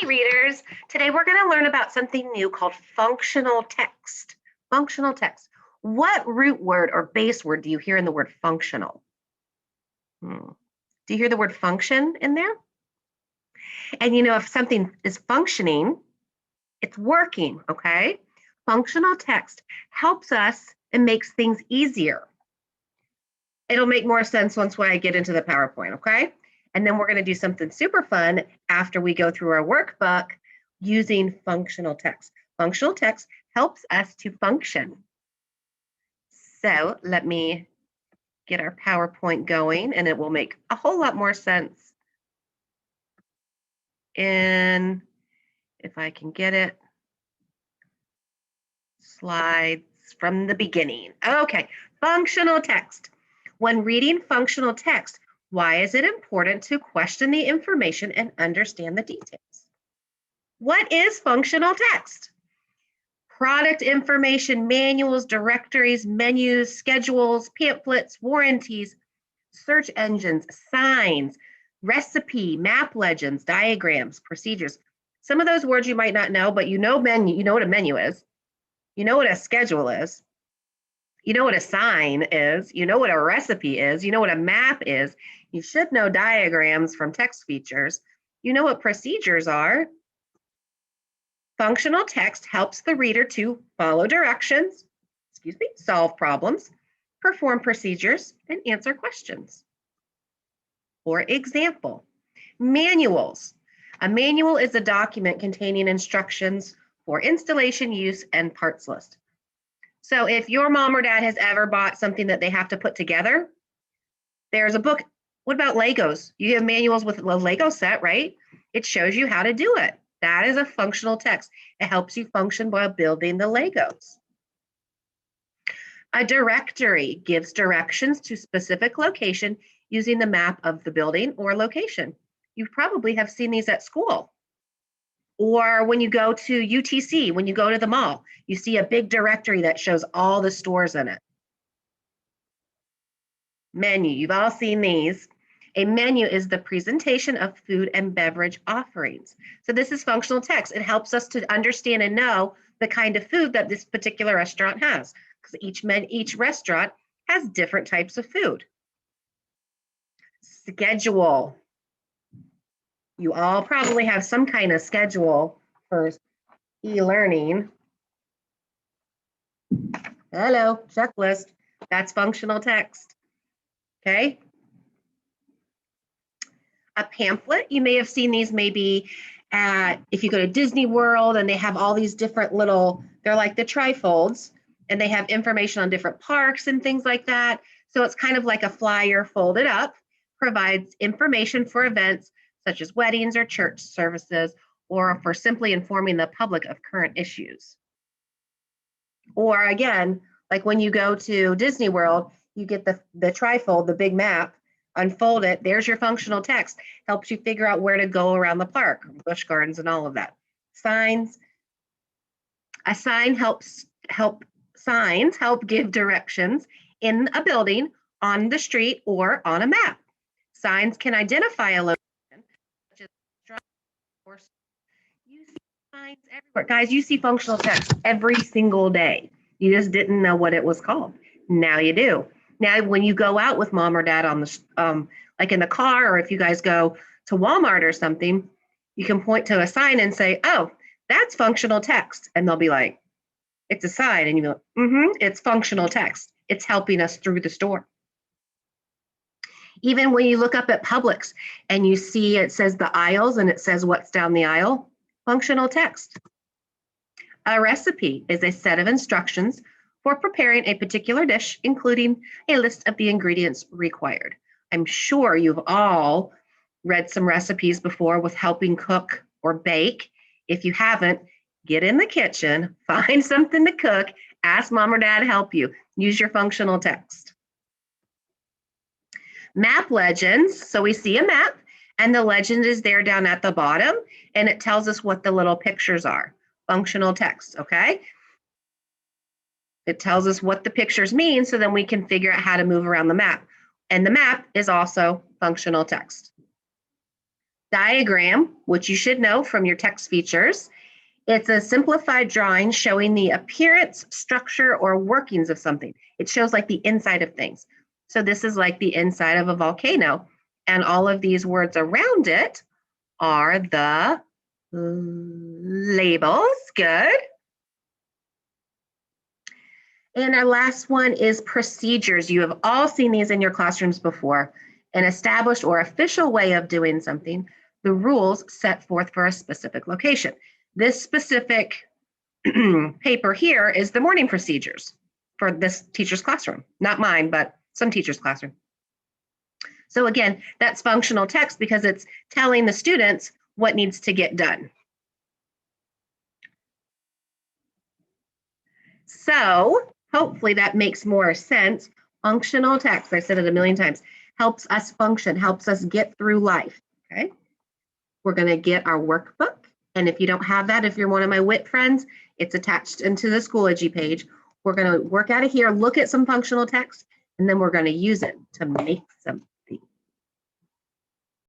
Hey readers, today we're going to learn about something new called functional text. Functional text. What root word or base word do you hear in the word functional? Do you hear the word function in there? And if something is functioning, it's working, okay? Functional text helps us and makes things easier. It'll make more sense once I get into the PowerPoint, okay? And then we're going to do something super fun after we go through our workbook using functional text. Functional text helps us to function. So let me get our PowerPoint going and it will make a whole lot more sense. And if I can get it, slides from the beginning. Okay, functional text. When reading functional text, why is it important to question the information and understand the details? What is functional text? Product information, manuals, directories, menus, schedules, pamphlets, warranties, search engines, signs, recipe, map legends, diagrams, procedures. Some of those words you might not know, but menu, you know what a menu is. You know what a schedule is. You know what a sign is. You know what a recipe is. You know what a map is. You should know diagrams from text features. You know what procedures are. Functional text helps the reader to follow directions, solve problems, perform procedures, and answer questions. For example, manuals. A manual is a document containing instructions for installation, use, and parts list. So if your mom or dad has ever bought something that they have to put together, there's a book. What about Legos? You have manuals with a Lego set, right? It shows you how to do it. That is a functional text. It helps you function while building the Legos. A directory gives directions to specific location using the map of the building or location. You probably have seen these at school. Or when you go to UTC, when you go to the mall, you see a big directory that shows all the stores in it. Menu, you've all seen these. A menu is the presentation of food and beverage offerings. So this is functional text. It helps us to understand and know the kind of food that this particular restaurant has, because each restaurant has different types of food. Schedule. You all probably have some kind of schedule for e-learning. Hello, checklist. That's functional text. Okay. A pamphlet, you may have seen these maybe if you go to Disney World and they have all these different they're like the trifolds, and they have information on different parks and things like that. So it's kind of like a flyer folded up, provides information for events such as weddings or church services, or for simply informing the public of current issues. Or again, like when you go to Disney World, you get the trifold, the big map, unfold it, there's your functional text. Helps you figure out where to go around the park, Busch Gardens and all of that. Signs. A sign signs help give directions in a building, on the street, or on a map. Signs can identify a location, such as or you see signs everywhere. Guys, you see functional text every single day. You just didn't know what it was called. Now you do. Now, when you go out with mom or dad on the, like in the car, or if you guys go to Walmart or something, you can point to a sign and say, oh, that's functional text. And they'll be like, it's a sign. And you'll be like, it's functional text. It's helping us through the store. Even when you look up at Publix and you see it says the aisles and it says what's down the aisle, functional text. A recipe is a set of instructions for preparing a particular dish, including a list of the ingredients required. I'm sure you've all read some recipes before with helping cook or bake. If you haven't, get in the kitchen, find something to cook, ask mom or dad to help you. Use your functional text. Map legends. So we see a map and the legend is there down at the bottom and it tells us what the little pictures are. Functional text, okay? It tells us what the pictures mean so then we can figure out how to move around the map. And the map is also functional text. Diagram, which you should know from your text features. It's a simplified drawing showing the appearance, structure, or workings of something. It shows like the inside of things. So this is like the inside of a volcano. And all of these words around it are the labels. Good. And our last one is procedures. You have all seen these in your classrooms before. An established or official way of doing something, the rules set forth for a specific location. This specific paper here is the morning procedures for this teacher's classroom. Not mine, but some teacher's classroom. So again, that's functional text because it's telling the students what needs to get done. So hopefully that makes more sense. Functional text, I said it a million times, helps us function, helps us get through life, okay? We're gonna get our workbook. And if you don't have that, if you're one of my WIT friends, it's attached into the Schoology page. We're gonna work out of here, look at some functional text, and then we're gonna use it to make some